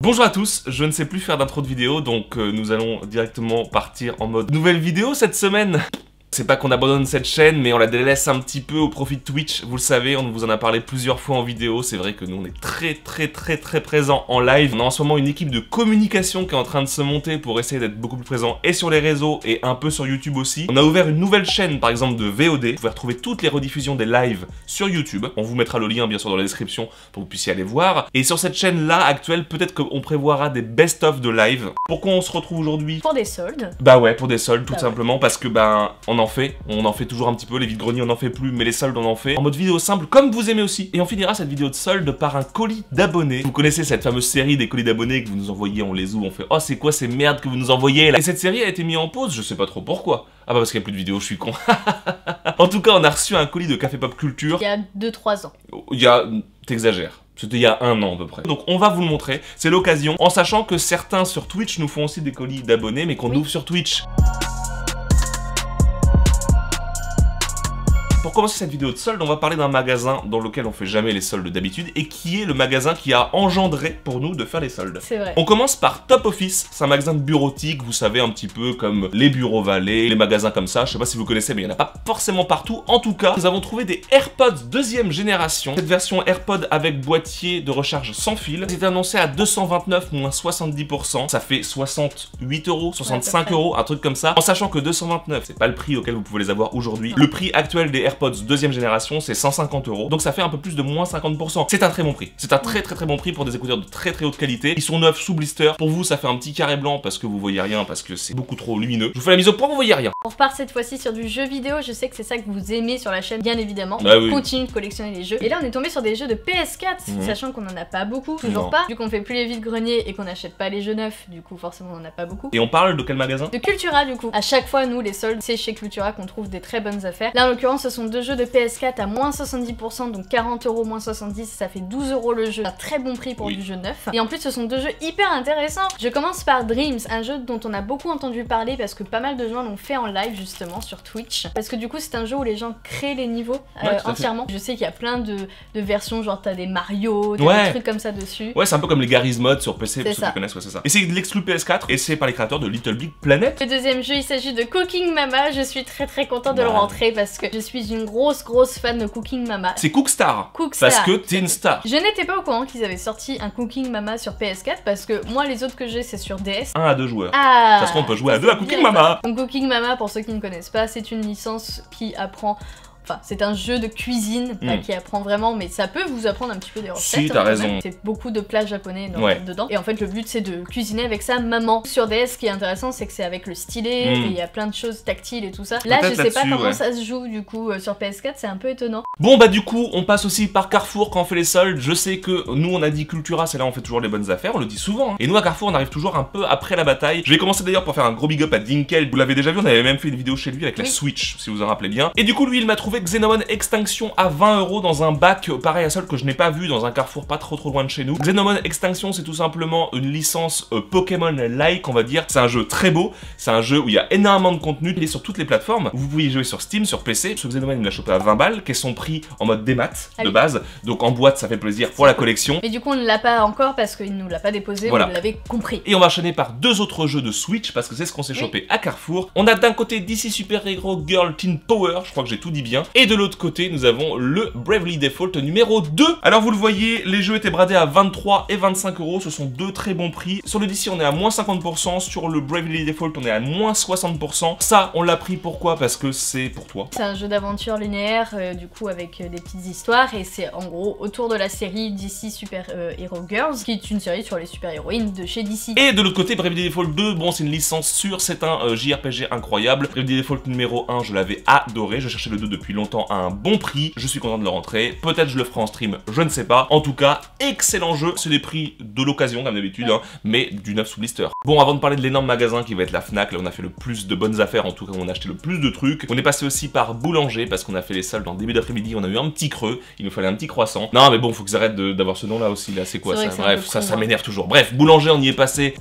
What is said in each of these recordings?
Bonjour à tous, je ne sais plus faire d'intro de vidéo, donc nous allons directement partir en mode nouvelle vidéo cette semaine. C'est pas qu'on abandonne cette chaîne, mais on la délaisse un petit peu au profit de Twitch, vous le savez, on vous en a parlé plusieurs fois en vidéo, c'est vrai que nous on est très présents en live. On a en ce moment une équipe de communication qui est en train de se monter pour essayer d'être beaucoup plus présent et sur les réseaux et un peu sur YouTube aussi. On a ouvert une nouvelle chaîne par exemple de VOD, vous pouvez retrouver toutes les rediffusions des lives sur YouTube. On vous mettra le lien bien sûr dans la description pour que vous puissiez aller voir. Et sur cette chaîne là actuelle, peut-être qu'on prévoira des best-of de live. Pourquoi on se retrouve aujourd'hui? Pour des soldes. Bah ouais, pour des soldes tout simplement, parce que on en fait toujours un petit peu, les vides-greniers on en fait plus, mais les soldes on en fait. En mode vidéo simple, comme vous aimez aussi. Et on finira cette vidéo de solde par un colis d'abonnés. Vous connaissez cette fameuse série des colis d'abonnés que vous nous envoyez, on les ouvre, on fait « Oh c'est quoi ces merdes que vous nous envoyez là ?» Et cette série a été mise en pause, je sais pas trop pourquoi. Ah bah parce qu'il n'y a plus de vidéos, je suis con. En tout cas, on a reçu un colis de Café Pop Culture. Il y a 2-3 ans. Il y a... T'exagères. C'était il y a 1 an à peu près. Donc on va vous le montrer, c'est l'occasion, en sachant que certains sur Twitch nous font aussi des colis d'abonnés, mais qu'on ouvre sur Twitch. Pour commencer cette vidéo de solde, on va parler d'un magasin dans lequel on fait jamais les soldes d'habitude et qui est le magasin qui a engendré pour nous de faire les soldes. C'est vrai. On commence par Top Office, c'est un magasin de bureautique, vous savez, un petit peu comme les bureaux Vallée, les magasins comme ça, je sais pas si vous connaissez, mais il n'y en a pas forcément partout. En tout cas, nous avons trouvé des AirPods 2e génération. Cette version AirPod avec boîtier de recharge sans fil, c'était annoncé à 229 moins 70%, ça fait 68 €, 65 €, un truc comme ça, en sachant que 229, c'est pas le prix auquel vous pouvez les avoir aujourd'hui. Le prix actuel des AirPods 2e génération, c'est 150 €, donc ça fait un peu plus de moins 50%. C'est un très bon prix. C'est un très bon prix pour des écouteurs de très haute qualité. Ils sont neufs sous blister. Pour vous, ça fait un petit carré blanc parce que vous voyez rien, parce que c'est beaucoup trop lumineux. Je vous fais la mise au point, vous voyez rien. On repart cette fois-ci sur du jeu vidéo. Je sais que c'est ça que vous aimez sur la chaîne, bien évidemment. Ah oui. On continue de collectionner les jeux. Et là, on est tombé sur des jeux de PS4, sachant qu'on en a pas beaucoup, toujours pas. Vu qu'on fait plus les vides-greniers et qu'on n'achète pas les jeux neufs, du coup, forcément, on en a pas beaucoup. Et on parle de quel magasin? De Cultura, du coup. À chaque fois, nous, les soldes, c'est chez Cultura qu'on trouve des très bonnes affaires. Là, en l'occurrence, ce sont 2 jeux de PS4 à moins 70%, donc 40 € moins 70, ça fait 12 € le jeu. Un très bon prix pour du jeu neuf. Et en plus, ce sont 2 jeux hyper intéressants. Je commence par Dreams, un jeu dont on a beaucoup entendu parler parce que pas mal de gens l'ont fait en live justement sur Twitch. Parce que du coup, c'est un jeu où les gens créent les niveaux entièrement. Je sais qu'il y a plein de versions, genre t'as des Mario, des trucs comme ça dessus. Ouais, c'est un peu comme les Garry's Mod sur PC, pour ceux qui connaissent, c'est ça. Et c'est de l'exclu PS4, et c'est par les créateurs de Little Big Planet. Le deuxième jeu, il s'agit de Cooking Mama. Je suis très contente de le rentrer parce que je suis une grosse fan de Cooking Mama. C'est Cookstar. Parce que t'es une star. Je n'étais pas au courant qu'ils avaient sorti un Cooking Mama sur PS4 parce que moi, les autres que j'ai, c'est sur DS. 1 à 2 joueurs. Ah, ça se trouve, on peut jouer à 2 à Cooking Mama. Donc Cooking Mama, pour ceux qui ne connaissent pas, c'est une licence qui apprend... Enfin, c'est un jeu de cuisine qui apprend vraiment, mais ça peut vous apprendre un petit peu des recettes. Si, t'as raison. C'est beaucoup de plats japonais dedans. Et en fait, le but, c'est de cuisiner avec sa maman. Sur DS, ce qui est intéressant, c'est que c'est avec le stylet, et il y a plein de choses tactiles et tout ça. Là, je sais pas comment ça se joue, du coup, sur PS4, c'est un peu étonnant. Bon, bah du coup, on passe aussi par Carrefour quand on fait les soldes. Je sais que nous, on a dit Cultura, c'est là où on fait toujours les bonnes affaires, on le dit souvent. Et nous, à Carrefour, on arrive toujours un peu après la bataille. Je vais commencer d'ailleurs pour faire un gros big up à Dinkel. Vous l'avez déjà vu, on avait même fait une vidéo chez lui avec la Switch, si vous en rappelez bien. Et du coup, lui, il m'a trouvé Xenomon Extinction à 20 € dans un bac pareil à solde que je n'ai pas vu dans un Carrefour pas trop loin de chez nous. Xenomon Extinction, c'est tout simplement une licence Pokémon-like, on va dire. C'est un jeu très beau, c'est un jeu où il y a énormément de contenu, il est sur toutes les plateformes. Vous pouvez y jouer sur Steam, sur PC. Ce Xenomon, il me l'a chopé à 20 balles, qui est son prix en mode démat de base. Donc en boîte, ça fait plaisir pour la collection. Mais du coup, on ne l'a pas encore parce qu'il nous l'a pas déposé, vous l'avez compris. Et on va enchaîner par 2 autres jeux de Switch parce que c'est ce qu'on s'est chopé à Carrefour. On a d'un côté DC Super Hero Girl Teen Power, je crois que j'ai tout dit bien. Et de l'autre côté, nous avons le Bravely Default numéro 2. Alors vous le voyez, les jeux étaient bradés à 23 et 25 €, ce sont 2 très bons prix. Sur le DC, on est à moins 50%, sur le Bravely Default, on est à moins 60%. Ça, on l'a pris pourquoi? Parce que c'est pour toi. C'est un jeu d'aventure linéaire, du coup avec des petites histoires, et c'est en gros autour de la série DC Super Hero Girls, qui est une série sur les super-héroïnes de chez DC. Et de l'autre côté, Bravely Default 2, bon c'est une licence sûre, c'est un JRPG incroyable. Bravely Default numéro 1, je l'avais adoré, je cherchais le 2 depuis longtemps à un bon prix. Je suis content de le rentrer, peut-être je le ferai en stream, je ne sais pas. En tout cas, excellent jeu, c'est des prix de l'occasion comme d'habitude, mais du neuf sous blister. Bon, avant de parler de l'énorme magasin qui va être la Fnac, là on a fait le plus de bonnes affaires, en tout cas on a acheté le plus de trucs. On est passé aussi par Boulanger parce qu'on a fait les soldes en début d'après-midi, on a eu un petit creux, il nous fallait un petit croissant. Non mais bon, faut qu'ils arrêtent d'avoir ce nom là aussi, là c'est quoi ça? Bref, ça m'énerve toujours. Bref, Boulanger on y est passé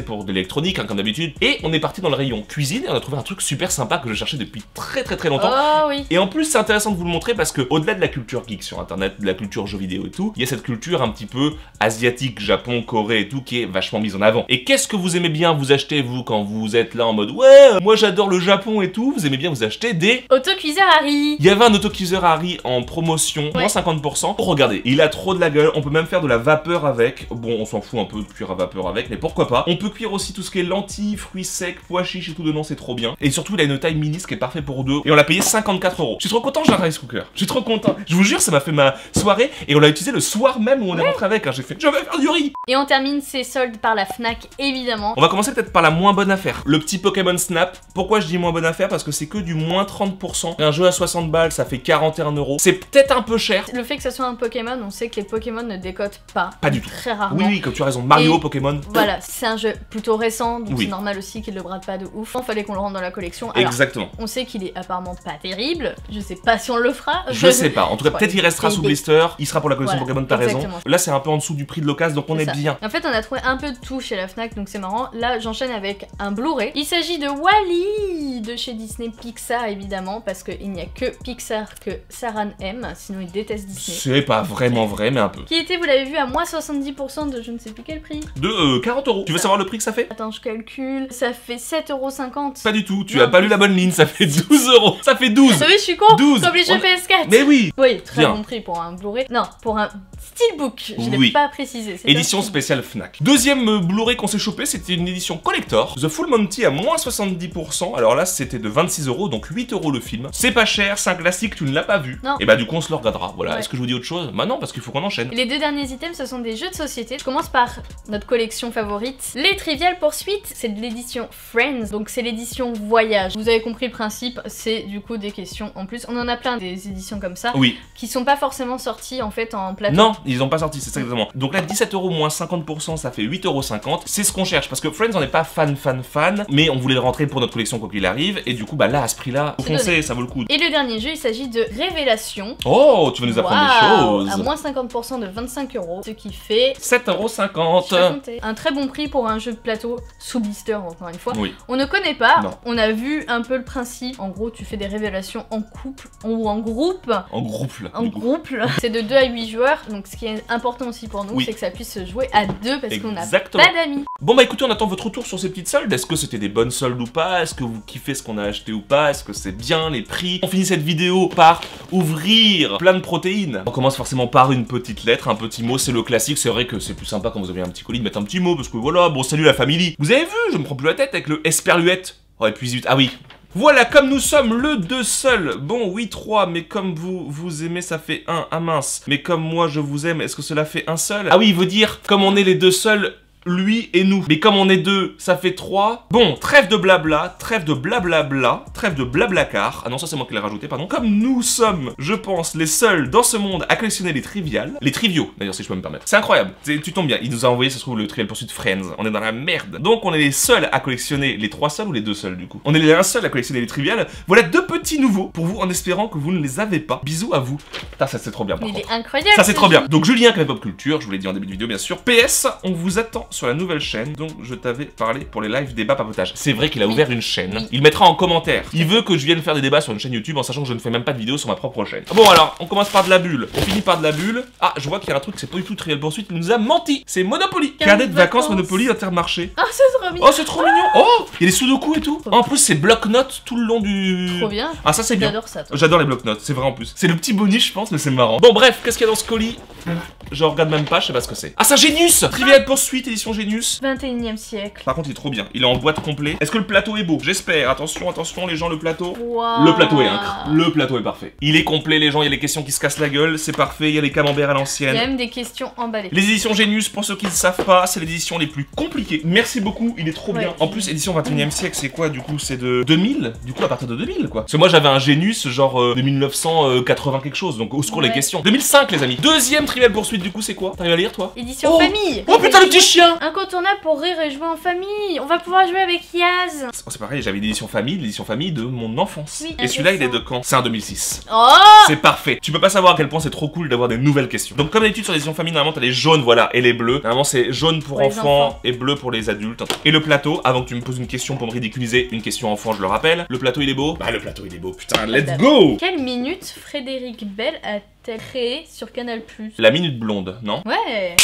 pour de l'électronique comme d'habitude, et on est parti dans le rayon cuisine et on a trouvé un truc super sympa que je cherchais depuis très longtemps. Oh oui. Et en plus plus, c'est intéressant de vous le montrer parce que au-delà de la culture geek sur internet, de la culture jeux vidéo et tout, il y a cette culture un petit peu asiatique, Japon, Corée et tout, qui est vachement mise en avant. Et qu'est-ce que vous aimez bien vous acheter, vous, quand vous êtes là en mode ouais, moi j'adore le Japon et tout, vous aimez bien vous acheter des autocuiseur Harry. Il y avait un autocuiseur Harry en promotion, moins 50%. Oh, regardez, il a trop de la gueule, on peut même faire de la vapeur avec. Bon, on s'en fout un peu de cuire à vapeur avec, mais pourquoi pas. On peut cuire aussi tout ce qui est lentilles, fruits secs, pois chiches et tout dedans, c'est trop bien. Et surtout, il a une taille mini, ce qui est parfait pour deux. Et on l'a payé 54 €. Je suis trop content, j'ai un rice cooker. Je suis trop content. Je vous jure, ça m'a fait ma soirée et on l'a utilisé le soir même où on est rentré avec. Hein. J'ai fait, je vais faire du riz. Et on termine ces soldes par la Fnac, évidemment. On va commencer peut-être par la moins bonne affaire. Le petit Pokémon Snap. Pourquoi je dis moins bonne affaire? Parce que c'est que du moins 30%. Un jeu à 60 balles, ça fait 41 €. C'est peut-être un peu cher. Le fait que ce soit un Pokémon, on sait que les Pokémon ne décotent pas. Pas du tout. Très rarement. Oui, oui, comme tu as raison. Mario, Et Pokémon. Voilà, c'est un jeu plutôt récent, donc Oui. c'est normal aussi qu'il le brade pas de ouf. Il fallait qu'on le rentre dans la collection. Alors, Exactement. on sait qu'il est apparemment pas terrible. Je sais pas si on le fera. Je sais pas. En tout cas, Ouais. peut-être il restera Et sous des- blister. Il sera pour la collection Voilà, Pokémon, t'as raison. exactement. Là, c'est un peu en dessous du prix de l'occasion, donc on C'est est ça. bien. En fait, on a trouvé un peu de tout chez la Fnac, donc c'est marrant. Là, j'enchaîne avec un Blu-ray. Il s'agit de Wall-E de chez Disney Pixar, évidemment, parce qu'il n'y a que Pixar que Saran aime, sinon il déteste Disney. C'est pas vraiment vrai, mais un peu. Qui était, vous l'avez vu, à moins 70% de je ne sais plus quel prix. De 40 €. Tu veux savoir le prix que ça fait? Attends, je calcule. Ça fait 7,50 €. Pas du tout. Tu Non. as pas lu la bonne ligne. Ça fait 12 €. Ça fait 12. Ah oui, je suis con. 12. Comme les jeux On- PS4. Mais oui. Oui, très Bien. bon prix pour un Blu-ray. Non, pour un Steelbook. Je Oui. l'ai pas précisé. c'est Édition un spéciale Fnac. Deuxième Blu-ray qu'on s'est chopé, c'était une édition collector. The Full Monty à moins 70%. Alors là, c'était de 26 €, donc 8 € le film. C'est pas cher, c'est un classique, tu ne l'as pas vu. Non. Et bah du coup, on se le regardera. Voilà. Ouais. Est-ce que je vous dis autre chose? Bah non, parce qu'il faut qu'on enchaîne. Et les deux derniers items, ce sont des jeux de société. Je commence par notre collection favorite, les Trivial Pursuit. C'est de l'édition Friends, donc c'est l'édition voyage. Vous avez compris le principe, c'est du coup des questions en plus. On en a plein des éditions comme ça, Oui. qui sont pas forcément sorties en fait en plateau. Non, ils ont pas sorti, c'est ça exactement. Donc là, 17 € moins 50%, ça fait 8,50 €. C'est ce qu'on cherche, parce que Friends, on n'est pas fan, mais on voulait le rentrer pour notre collection quoi qu'il arrive, et du coup, bah là, à ce prix-là, C'est foncez, donné. ça vaut le coup. Et le dernier jeu, il s'agit de Révélation. Oh, tu vas nous apprendre Waouh, des à choses. moins 50% de 25 €, ce qui fait 7,50 je vais €. compter. Un très bon prix pour un jeu de plateau sous blister, encore une fois. Oui. On ne connaît pas, Non. on a vu un peu le principe. En gros, tu fais des révélations en couple ou en groupe. En groupe, là. En du coup. groupe, c'est de 2 à 8 joueurs, donc ce qui est important aussi pour nous, Oui. c'est que ça puisse se jouer à 2 parce qu'on n'a Exactement. pas d'amis. Bon bah écoutez, on attend votre retour sur ces petites soldes. Est-ce que c'était des bonnes soldes ou pas? Est-ce que vous kiffez ce qu'on a acheté ou pas? Est-ce que c'est bien les prix? On finit cette vidéo par ouvrir plein de protéines. On commence forcément par une petite lettre, un petit mot, c'est le classique. C'est vrai que c'est plus sympa quand vous avez un petit colis de mettre un petit mot, parce que voilà, bon salut la famille. Vous avez vu, je me prends plus la tête avec le esperluette. Oh et puis zut, ah oui. Voilà, comme nous sommes le 2 seul. Bon, oui, 3, mais comme vous aimez, ça fait 1. Ah mince. Mais comme moi, je vous aime, est-ce que cela fait un seul? Ah oui, il veut dire, comme on est les 2 seuls, lui et nous. Mais comme on est 2, ça fait 3. Bon, trêve de blabla, trêve de blablabla, trêve de blablacar. Ah non, ça c'est moi qui l'ai rajouté, pardon. Comme nous sommes, je pense, les seuls dans ce monde à collectionner les triviales. Les triviaux, d'ailleurs, si je peux me permettre. C'est incroyable. Tu tombes bien. Il nous a envoyé, ça se trouve, le Trivial Pursuit Friends. On est dans la merde. Donc, on est les seuls à collectionner les 3 seuls ou les 2 seuls, du coup. On est les 1 seul à collectionner les triviales. Voilà 2 petits nouveaux pour vous, en espérant que vous ne les avez pas. Bisous à vous. Putain, ça c'est trop bien, par Il contre. est incroyable. Ça c'est ce trop bien. jeu. Donc Julien Canal Pop Culture, je vous l'ai dit en début de vidéo bien sûr. PS, on vous attend sur la nouvelle chaîne dont je t'avais parlé pour les live débats papotage. C'est vrai qu'il a ouvert une chaîne. Oui. Il mettra en commentaire. Il veut que je vienne faire des débats sur une chaîne YouTube en sachant que je ne fais même pas de vidéo sur ma propre chaîne. Bon alors, on commence par de la bulle. On finit par de la bulle. Ah, je vois qu'il y a un truc, c'est pas du tout Trivial Pursuit. Il nous a menti. C'est Monopoly. Carnet de vacances Monopoly Intermarché. Ah, c'est trop bien. Oh, c'est trop mignon. Oh, il y a des sudoku et tout. Trop En plus, c'est bloc-notes tout le long du. Trop bien. Ah, ça c'est bien. J'adore ça. toi. J'adore les bloc-notes, c'est vrai en plus. C'est le petit bonus, je pense, mais c'est marrant. Bon, bref, qu'est-ce qu'il y a dans ce colis? Je regarde même pas, je sais pas ce que c'est. Ah, c'est un Genius! Trivial Pursuit, édition Genius. 21e siècle. Par contre, il est trop bien. Il est en boîte complet. Est-ce que le plateau est beau? J'espère. Attention, attention, les gens, le plateau. Waouh. Le plateau est incre. Le plateau est parfait. Il est complet, les gens. Il y a les questions qui se cassent la gueule. C'est parfait. Il y a les camemberts à Il y a l'ancienne. même des questions emballées. Les éditions Genius, pour ceux qui ne savent pas, c'est l'édition les plus compliquées. Merci beaucoup, il est trop bien. Ouais. En plus, édition 21e siècle, c'est quoi du coup? C'est de 2000? Du coup, à partir de 2000, quoi. Parce que moi, j'avais un Genius, genre de 1980 quelque chose, donc au secours les Ouais. questions. 2005, les amis. Deuxième Trivial Poursuite, du coup, c'est quoi? T'arrives à lire, toi? Édition famille. Oh putain, le petit chien! Incontournable pour rire et jouer en famille. On va pouvoir jouer avec Yaz. C'est pareil, j'avais l'édition famille de mon enfance. Oui, et celui-là, il est de quand? C'est un 2006. Oh! C'est parfait. Tu peux pas savoir à quel point c'est trop cool d'avoir des nouvelles questions. Donc comme d'habitude sur l'édition famille, normalement t'as les jaunes, voilà, et les bleus. Normalement c'est jaune pour enfants et bleu pour les adultes. Et le plateau, avant que tu me poses une question pour me ridiculiser, une question enfant, je le rappelle. Le plateau il est beau? Bah le plateau il est beau, putain, let's go! Quelle minute Frédéric Bell a-t-elle créé sur Canal+? La minute blonde, non? Ouais.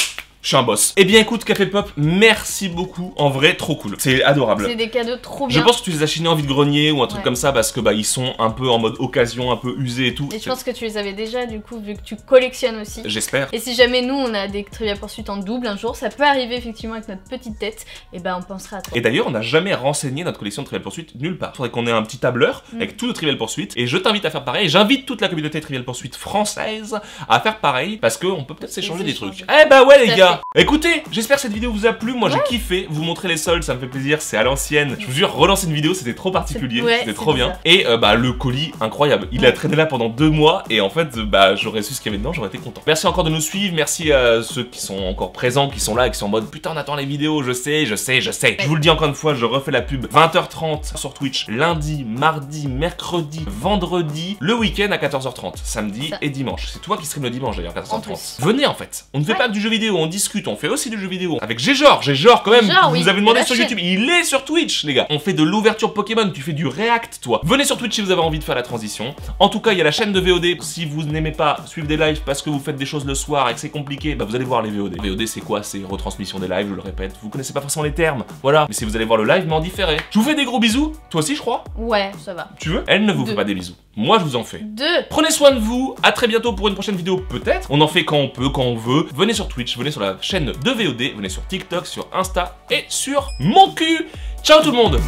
Je suis un boss. Eh bien écoute Café Pop, merci beaucoup, en vrai trop cool, c'est adorable. C'est des cadeaux trop bien. Je pense que tu les as chinés en vide-grenier ou un truc Ouais. comme ça parce que bah ils sont un peu en mode occasion, un peu usés et tout. Et je pense que tu les avais déjà du coup vu que tu collectionnes aussi. J'espère. Et si jamais nous on a des Trivial Poursuite en double un jour, ça peut arriver effectivement avec notre petite tête, et ben on pensera à toi. Et d'ailleurs, on n'a jamais renseigné notre collection de Trivial Poursuite nulle part. Faudrait qu'on ait un petit tableur avec tout de Trivial Poursuite. Et je t'invite à faire pareil. Et j'invite toute la communauté Trivial Poursuite française à faire pareil parce qu'on peut peut-être s'échanger des trucs. Eh bah ouais, les gars. Écoutez, j'espère que cette vidéo vous a plu. Moi, j'ai kiffé. Vous montrer les soldes, ça me fait plaisir. C'est à l'ancienne. Je vous jure, relancer une vidéo, c'était trop particulier. C'était trop bien. Et bah, le colis, incroyable. Il a traîné là pendant 2 mois. Et en fait, bah, j'aurais su ce qu'il y avait dedans, j'aurais été content. Merci encore de nous suivre. Merci à ceux qui sont encore présents, qui sont là et qui sont en mode putain, on attend les vidéos. Je sais. Je vous le dis encore une fois, je refais la pub. 20h30 sur Twitch, lundi, mardi, mercredi, vendredi, le week-end à 14h30, samedi et dimanche. C'est toi qui stream le dimanche d'ailleurs, 14h30. Venez en fait. On ne fait pas que du jeu vidéo, on discute, on fait aussi du jeu vidéo. Avec Géjor quand même, vous nous avez demandé sur YouTube, il est sur Twitch les gars. On fait de l'ouverture Pokémon, tu fais du React toi. Venez sur Twitch si vous avez envie de faire la transition. En tout cas, il y a la chaîne de VOD. Si vous n'aimez pas suivre des lives parce que vous faites des choses le soir et que c'est compliqué, bah vous allez voir les VOD. VOD c'est quoi? C'est retransmission des lives, je le répète. Vous connaissez pas forcément les termes, voilà. Mais si vous allez voir le live, mais en différé. Je vous fais des gros bisous. Toi aussi, je crois. Ouais, ça va. Tu veux? Elle ne vous fait pas des bisous. Moi, je vous en fais. 2. Prenez soin de vous. À très bientôt pour une prochaine vidéo, peut-être. On en fait quand on peut, quand on veut. Venez sur Twitch, venez sur la chaîne de VOD, venez sur TikTok, sur Insta et sur mon cul. Ciao tout le monde.